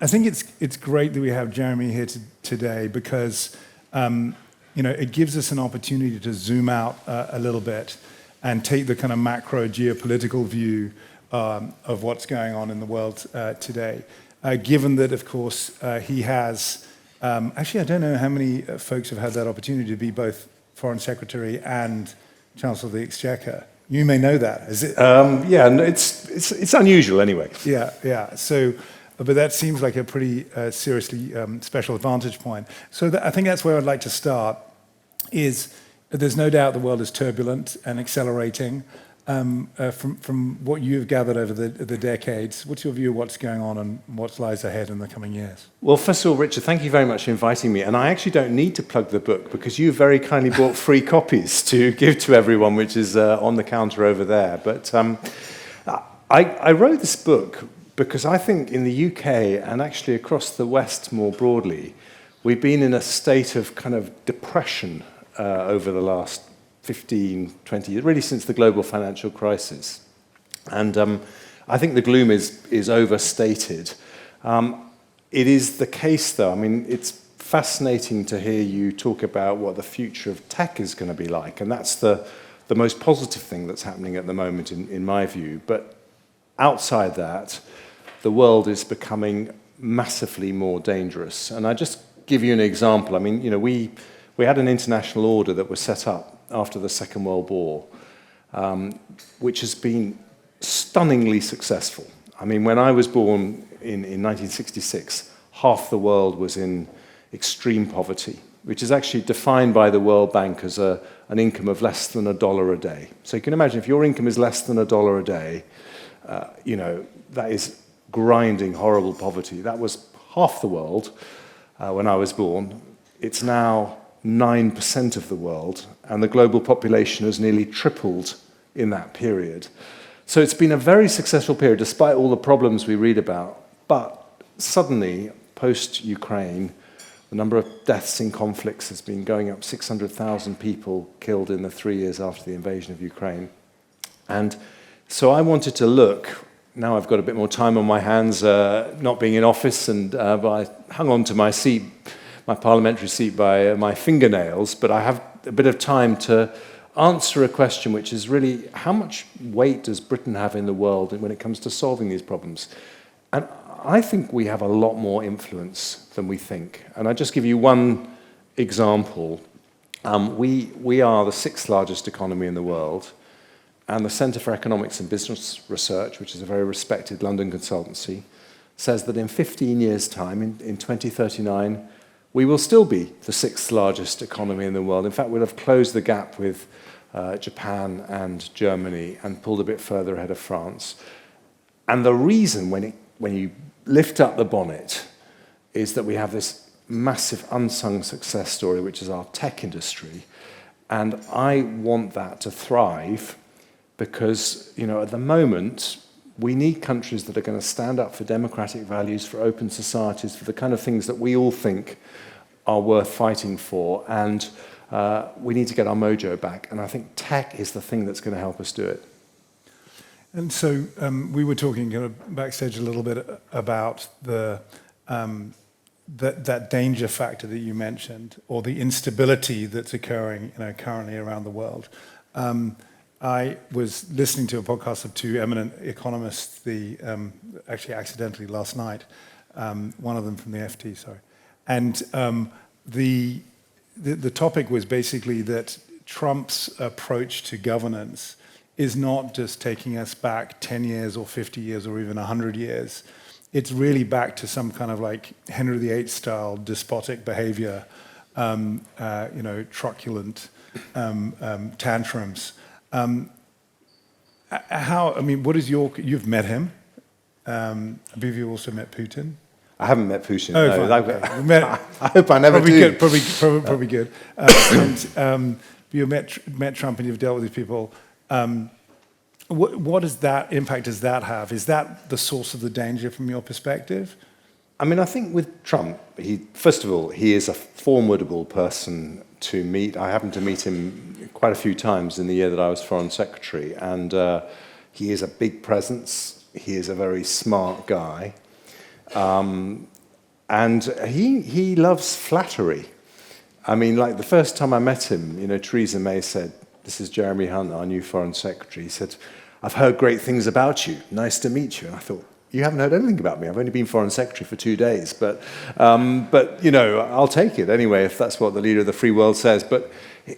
I think it's great that we have Jeremy here today because it gives us an opportunity to zoom out a little bit and take the kind of macro geopolitical view of what's going on in the world today. Given that, of course, he has actually, I don't know how many folks have had that opportunity to be both Foreign Secretary and Chancellor of the Exchequer. You may know that. Is it? Yeah, no, it's unusual anyway. Yeah. So, but that seems like a pretty seriously special vantage point. So I think that's where I'd like to start. Is there's no doubt the world is turbulent and accelerating. From what you've gathered over the decades, what's your view of what's going on and what lies ahead in the coming years? Well, first of all, Richard, thank you very much for inviting me. And I actually don't need to plug the book because you very kindly bought 3 copies to give to everyone, which is on the counter over there. But I wrote this book because I think in the UK and actually across the West more broadly, we've been in a state of kind of depression over the last 15, 20 years, really since the global financial crisis. And I think the gloom is overstated. It is the case, though. I mean, it's fascinating to hear you talk about what the future of tech is going to be like. And that's the most positive thing that's happening at the moment, in my view. But outside that, the world is becoming massively more dangerous. And I just give you an example. I mean, we had an international order that was set up after the Second World War, which has been stunningly successful. I mean, when I was born in 1966, half the world was in extreme poverty, which is actually defined by the World Bank as an income of less than $1 a day. So you can imagine if your income is less than $1 a day, that is grinding, horrible poverty. That was half the world when I was born. It's now 9% of the world, and the global population has nearly tripled in that period. So it's been a very successful period, despite all the problems we read about. But suddenly, post-Ukraine, the number of deaths in conflicts has been going up, 600,000 people killed in the 3 years after the invasion of Ukraine. And so I wanted to look. Now I've got a bit more time on my hands, not being in office, and but I hung on to my seat, my parliamentary seat, by my fingernails, but I have a bit of time to answer a question which is really, how much weight does Britain have in the world when it comes to solving these problems? And I think we have a lot more influence than we think. And I'll just give you one example. We are the 6th largest economy in the world, and the Centre for Economics and Business Research, which is a very respected London consultancy, says that in 15 years' time, in 2039, we will still be the 6th largest economy in the world. In fact, we'll have closed the gap with Japan and Germany and pulled a bit further ahead of France. And the reason, when you lift up the bonnet, is that we have this massive unsung success story, which is our tech industry. And I want that to thrive because, at the moment, we need countries that are going to stand up for democratic values, for open societies, for the kind of things that we all think are worth fighting for, and we need to get our mojo back. And I think tech is the thing that's going to help us do it. And so we were talking backstage a little bit about that danger factor that you mentioned, or the instability that's occurring currently around the world. I was listening to a podcast of 2 eminent economists, actually accidentally last night, one of them from the FT, sorry. And the topic was basically that Trump's approach to governance is not just taking us back 10 years or 50 years or even 100 years. It's really back to some kind of like Henry VIII style despotic behavior, truculent tantrums. What is you've met him. I believe you also met Putin. I haven't met Putin. Oh, no. Okay. I hope I never do. Probably good. And you met Trump and you've dealt with these people. What impact does that have? Is that the source of the danger from your perspective? I mean, I think with Trump, first of all, he is a formidable person to meet. I happened to meet him quite a few times in the year that I was Foreign Secretary, and he is a big presence. He is a very smart guy. And he loves flattery. I mean, like the first time I met him, Theresa May said, "This is Jeremy Hunt, our new Foreign Secretary." He said, "I've heard great things about you. Nice to meet you." And I thought, you haven't heard anything about me. I've only been Foreign Secretary for 2 days. But I'll take it anyway if that's what the leader of the free world says. But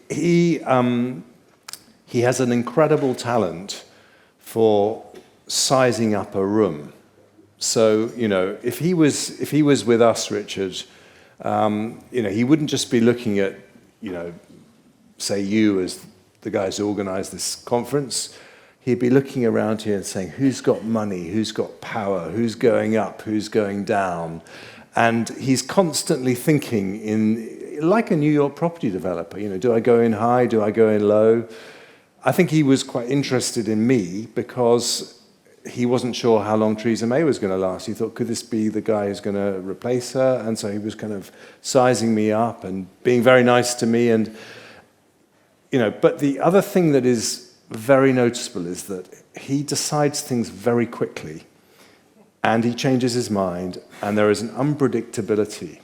he has an incredible talent for sizing up a room. So, if he was with us, Richard, he wouldn't just be looking at, say you as the guys who organise this conference. He'd be looking around here and saying, who's got money, who's got power, who's going up, who's going down. And he's constantly thinking like a New York property developer, do I go in high, do I go in low? I think he was quite interested in me because he wasn't sure how long Theresa May was going to last. He thought, could this be the guy who's going to replace her? And so he was kind of sizing me up and being very nice to me. And, but the other thing that is very noticeable is that he decides things very quickly and he changes his mind and there is an unpredictability.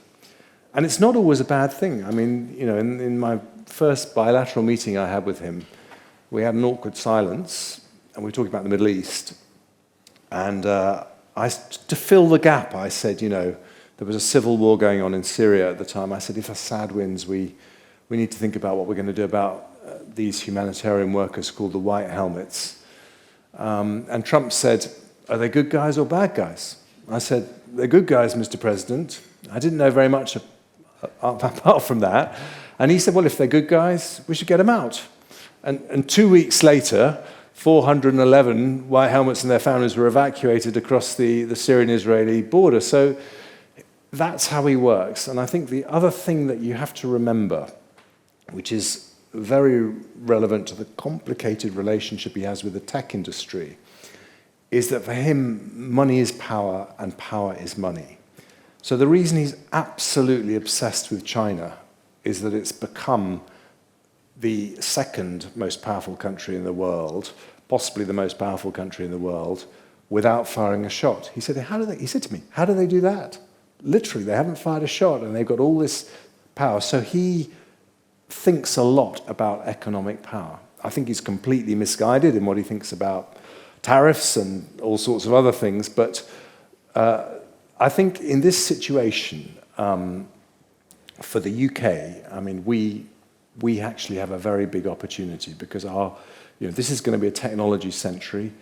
And it's not always a bad thing. I mean, in my first bilateral meeting I had with him, we had an awkward silence and we were talking about the Middle East. And to fill the gap, I said, there was a civil war going on in Syria at the time. I said, if Assad wins, we need to think about what we're going to do about these humanitarian workers called the White Helmets. And Trump said, are they good guys or bad guys? I said, they're good guys, Mr. President. I didn't know very much apart from that. And he said, well, if they're good guys, we should get them out. And 2 weeks later, 411 white helmets and their families were evacuated across the Syrian-Israeli border. So that's how he works. And I think the other thing that you have to remember, which is very relevant to the complicated relationship he has with the tech industry, is that for him, money is power and power is money. So the reason he's absolutely obsessed with China is that it's become the second most powerful country in the world, possibly the most powerful country in the world, without firing a shot. He said to me, how do they do that? Literally, they haven't fired a shot and they've got all this power. So he thinks a lot about economic power. I think he's completely misguided in what he thinks about tariffs and all sorts of other things. But I think in this situation, for the UK, I mean, we actually have a very big opportunity because this is going to be a technology century.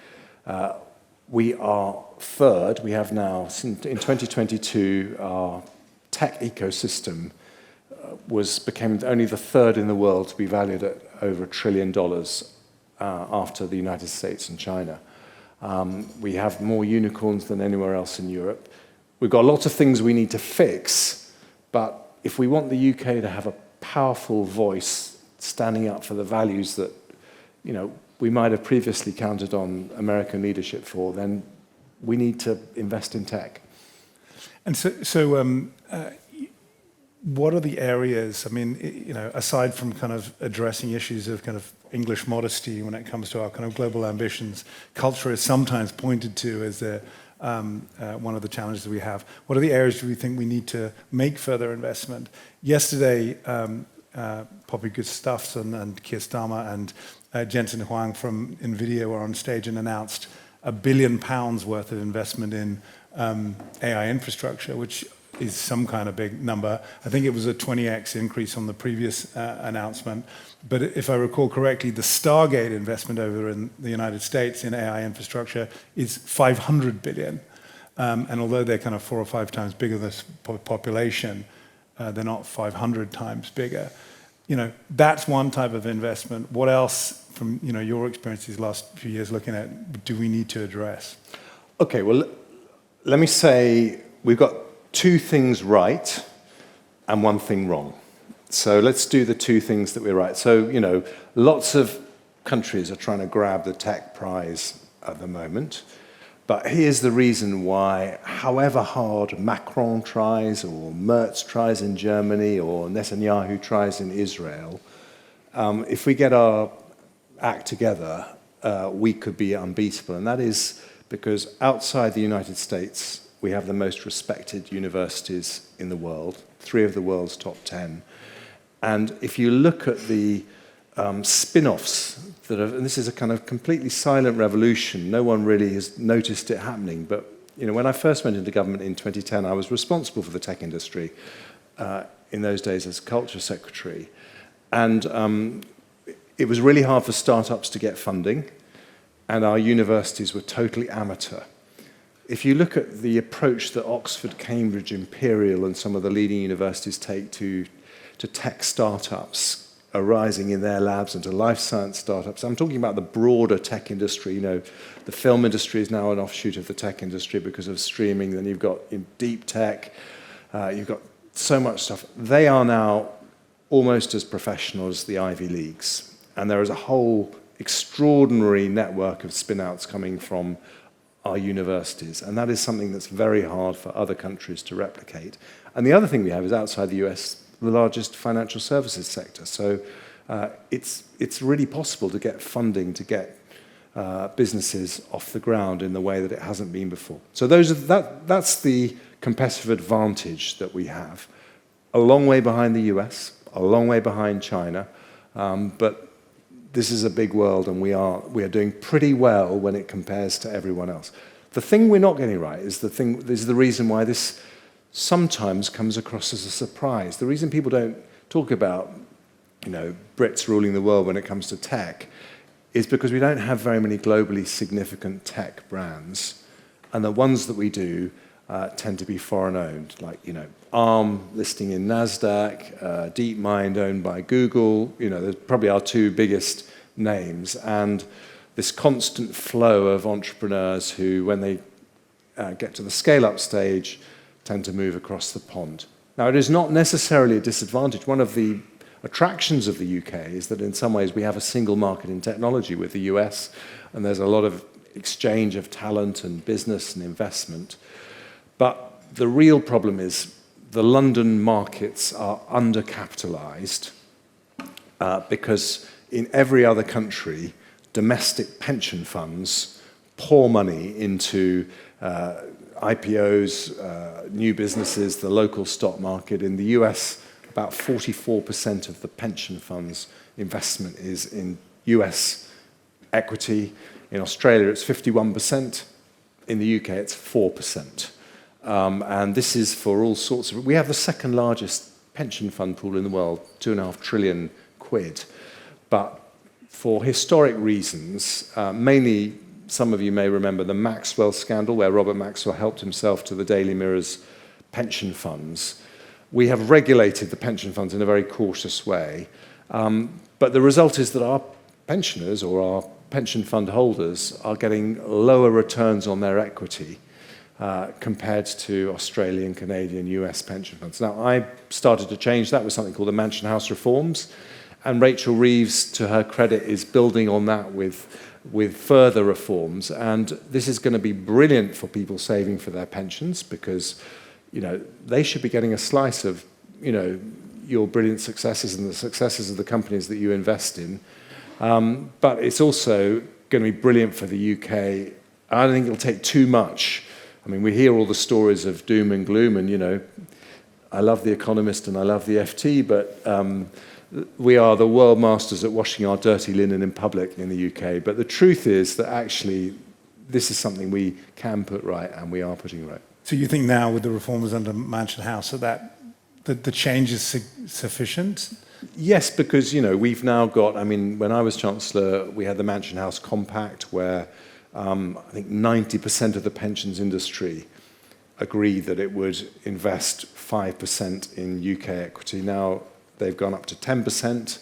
We are third. We have now, in 2022, our tech ecosystem became only the third in the world to be valued at over $1 trillion after the United States and China. We have more unicorns than anywhere else in Europe. We've got lots of things we need to fix, but if we want the UK to have a powerful voice standing up for the values that we might have previously counted on American leadership for, then we need to invest in tech. And so what are the areas, I mean, aside from kind of addressing issues of kind of English modesty when it comes to our kind of global ambitions, culture is sometimes pointed to as one of the challenges we have. What are the areas do we think we need to make further investment? Yesterday, Poppy Gustafsson and Keir Starmer and Jensen Huang from NVIDIA were on stage and announced £1 billion worth of investment in AI infrastructure, which is some kind of big number. I think it was a 20x increase on the previous announcement. But if I recall correctly, the Stargate investment over in the United States in AI infrastructure is $500 billion. And although they're kind of 4 or 5 times bigger than this population, they're not 500 times bigger. That's one type of investment. What else, from your experience these last few years looking at, do we need to address? Okay, well, let me say we've got 2 things right and 1 thing wrong. So let's do the 2 things that we're right. So, lots of countries are trying to grab the tech prize at the moment. But here's the reason why, however hard Macron tries, or Merz tries in Germany, or Netanyahu tries in Israel, if we get our act together, we could be unbeatable. And that is because outside the United States, we have the most respected universities in the world, 3 of the world's top 10. And if you look at the spin-offs that have, and this is a kind of completely silent revolution, no one really has noticed it happening, but when I first went into government in 2010, I was responsible for the tech industry in those days as culture secretary. And it was really hard for startups to get funding, and our universities were totally amateur. If you look at the approach that Oxford, Cambridge, Imperial, and some of the leading universities take to tech startups arising in their labs and to life science startups, I'm talking about the broader tech industry. The film industry is now an offshoot of the tech industry because of streaming. Then you've got deep tech, you've got so much stuff. They are now almost as professional as the Ivy Leagues. And there is a whole extraordinary network of spin-outs coming from our universities. And that is something that's very hard for other countries to replicate. And the other thing we have is outside the US, the largest financial services sector. So it's really possible to get funding to get businesses off the ground in the way that it hasn't been before. So that's the competitive advantage that we have. A long way behind the US, a long way behind China, but this is a big world, and we are doing pretty well when it compares to everyone else. The thing we're not getting right is the reason why this sometimes comes across as a surprise. The reason people don't talk about, Brits ruling the world when it comes to tech is because we don't have very many globally significant tech brands, and the ones that we do tend to be foreign-owned, like ARM listing in NASDAQ, DeepMind owned by Google. They're probably our 2 biggest names, and this constant flow of entrepreneurs who, when they get to the scale-up stage, tend to move across the pond. Now, it is not necessarily a disadvantage. One of the attractions of the UK is that in some ways we have a single market in technology with the US, and there's a lot of exchange of talent and business and investment. But the real problem is the London markets are undercapitalized because in every other country, domestic pension funds pour money into IPOs, new businesses, the local stock market. In the US, about 44% of the pension funds investment is in US equity. In Australia, it's 51%. In the UK, it's 4%. And this is for all sorts of... We have the second largest pension fund pool in the world, 2.5 trillion quid. But for historic reasons, mainly some of you may remember the Maxwell scandal, where Robert Maxwell helped himself to the Daily Mirror's pension funds. We have regulated the pension funds in a very cautious way. But the result is that our pensioners or our pension fund holders are getting lower returns on their equity compared to Australian, Canadian, US pension funds. Now, I started to change that with something called the Mansion House Reforms, and Rachel Reeves, to her credit, is building on that with further reforms. And this is going to be brilliant for people saving for their pensions because, they should be getting a slice of, your brilliant successes and the successes of the companies that you invest in. But it's also going to be brilliant for the UK. I don't think it'll take too much. I mean, we hear all the stories of doom and gloom, and, I love The Economist and I love the FT, but we are the world masters at washing our dirty linen in public in the UK. But the truth is that actually this is something we can put right, and we are putting right. So you think now with the reforms under Mansion House that the change is sufficient? Yes, because, we've now got, when I was Chancellor, we had the Mansion House Compact where I think 90% of the pensions industry agreed that it would invest 5% in UK equity. Now they've gone up to 10%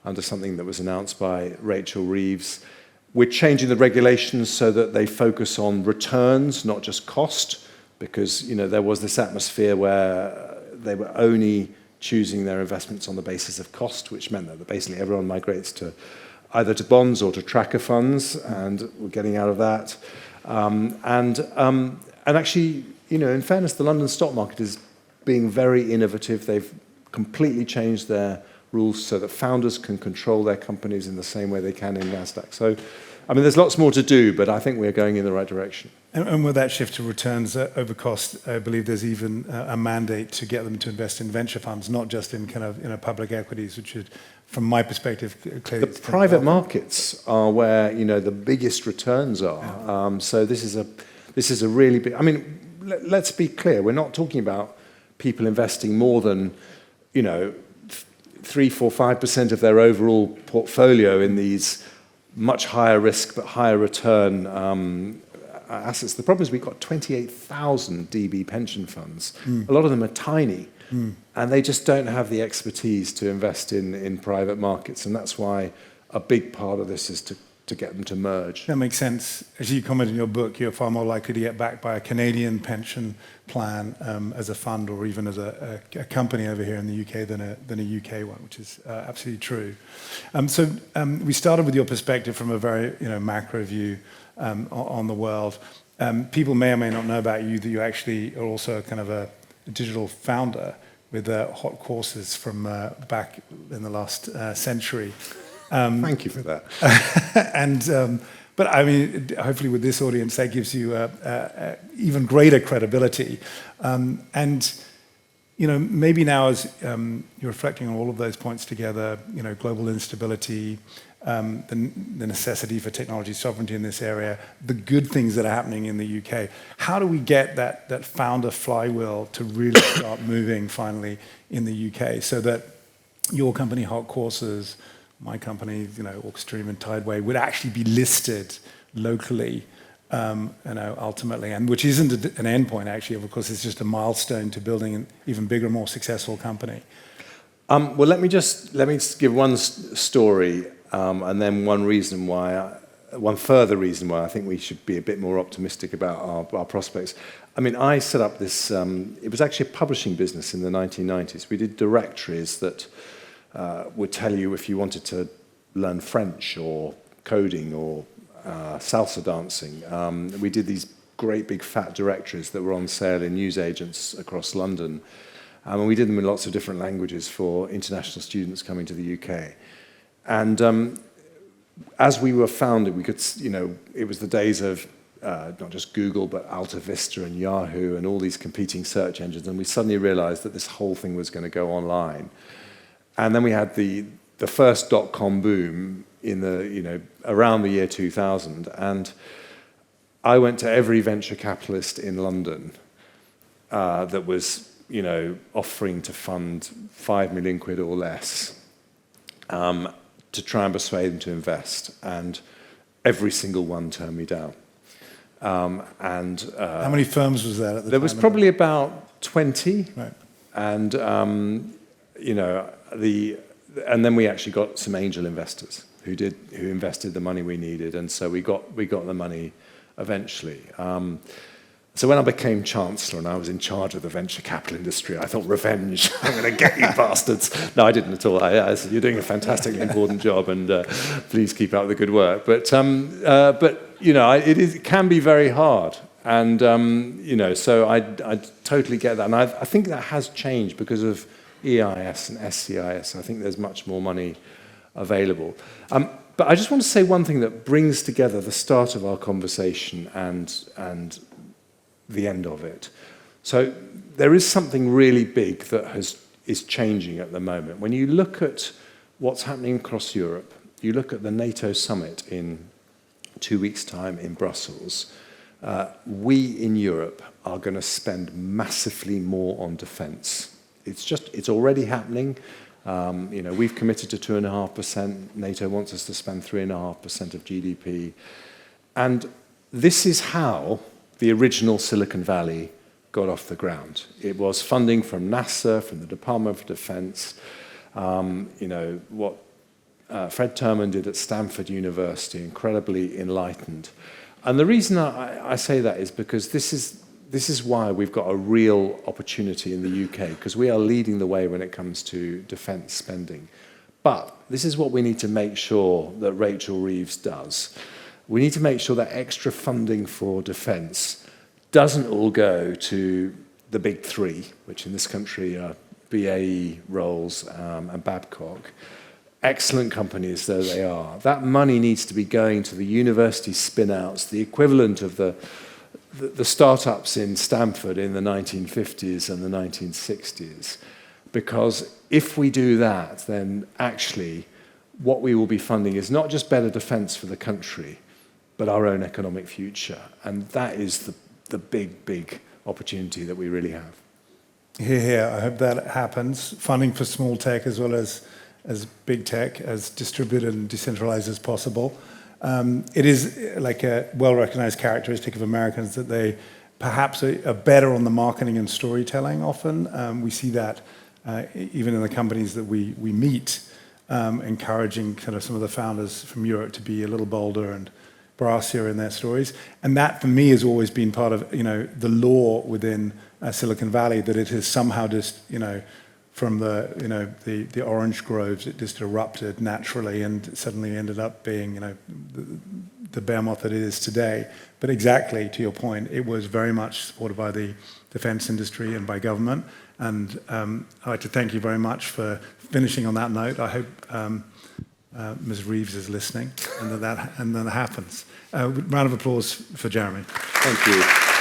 under something that was announced by Rachel Reeves. We're changing the regulations so that they focus on returns, not just cost, because there was this atmosphere where they were only choosing their investments on the basis of cost, which meant that basically everyone migrates to either to bonds or to tracker funds, and we're getting out of that. And actually, in fairness, the London stock market is being very innovative. They've completely changed their rules so that founders can control their companies in the same way they can in NASDAQ. So I mean, there's lots more to do, but I think we're going in the right direction. And with that shift to returns over cost, I believe there's even a mandate to get them to invest in venture funds, not just in kind of public equities, which is, from my perspective, clearly the private markets are where the biggest returns are. So this is a really big. I mean, let's be clear. We're not talking about people investing more than 3, 4, 5% of their overall portfolio in these much higher risk but higher return assets. The problem is we've got 28,000 DB pension funds. A lot of them are tiny, and they just don't have the expertise to invest in private markets, and that's why a big part of this is to get them to merge. That makes sense. As you comment in your book, you're far more likely to get backed by a Canadian pension plan as a fund or even as a company over here in the UK than a UK one, which is absolutely true. So we started with your perspective from a very macro view on the world. People may or may not know about you that you actually are also kind of a digital founder with hot courses from back in the last century. Thank you for that. But I mean, hopefully with this audience, that gives you even greater credibility. Maybe now as you're reflecting on all of those points together, global instability, the necessity for technology sovereignty in this area, the good things that are happening in the UK, how do we get that founder flywheel to really start moving finally in the UK so that your company, Hot Courses, my company, Orchestream and Tideway, would actually be listed locally, ultimately, and which isn't an endpoint, actually. Of course, it's just a milestone to building an even bigger, more successful company. Well, let me just give one story, and then one further reason why I think we should be a bit more optimistic about our prospects. I mean, I set up this. It was actually a publishing business in the 1990s. We did directories that would tell you if you wanted to learn French or coding or salsa dancing. We did these great big fat directories that were on sale in newsagents across London. And we did them in lots of different languages for international students coming to the UK. And as we were founded, we could, it was the days of not just Google, but Alta Vista and Yahoo and all these competing search engines. And we suddenly realized that this whole thing was going to go online. And then we had the first dot-com boom in around the year 2000, and I went to every venture capitalist in London that was offering to fund 5 million quid or less to try and persuade them to invest, and every single one turned me down. How many firms was that at the time? There was probably about 20, right. And and then we actually got some angel investors who invested the money we needed, and so we got the money eventually. So when I became Chancellor and I was in charge of the venture capital industry, I thought, revenge, I'm going to get you bastards. No, I didn't at all. I said, you're doing a fantastically important job, and please keep up the good work. But it can be very hard, and so I totally get that, and I think that has changed because of EIS and SCIS. I think there's much more money available. But I just want to say one thing that brings together the start of our conversation and the end of it. So there is something really big that is changing at the moment. When you look at what's happening across Europe, you look at the NATO summit in 2 weeks' time in Brussels, we in Europe are going to spend massively more on defence. It's already happening. We've committed to 2.5%. NATO wants us to spend 3.5% of GDP. And this is how the original Silicon Valley got off the ground. It was funding from NASA, from the Department of Defense. What Fred Terman did at Stanford University, incredibly enlightened. And the reason I say that is because this is why we've got a real opportunity in the UK, because we are leading the way when it comes to defence spending. But this is what we need to make sure that Rachel Reeves does. We need to make sure that extra funding for defence doesn't all go to the big three, which in this country are BAE, Rolls, and Babcock. excellent companies though they are, that money needs to be going to the university spin-outs, the equivalent of the startups in Stanford in the 1950s and the 1960s. Because if we do that, then actually what we will be funding is not just better defense for the country, but our own economic future. And that is the big, big opportunity that we really have. Hear, hear. I hope that happens. Funding for small tech as well as big tech, as distributed and decentralized as possible. It is like a well-recognized characteristic of Americans that they perhaps are better on the marketing and storytelling often. We see that even in the companies that we meet, encouraging kind of some of the founders from Europe to be a little bolder and brassier in their stories. And that, for me, has always been part of, the law within Silicon Valley, that it has somehow just, from the orange groves, it just erupted naturally and suddenly ended up being, the behemoth that it is today. But exactly, to your point, it was very much supported by the defense industry and by government. And I'd like to thank you very much for finishing on that note. I hope Ms. Reeves is listening and that happens. Round of applause for Jeremy. Thank you.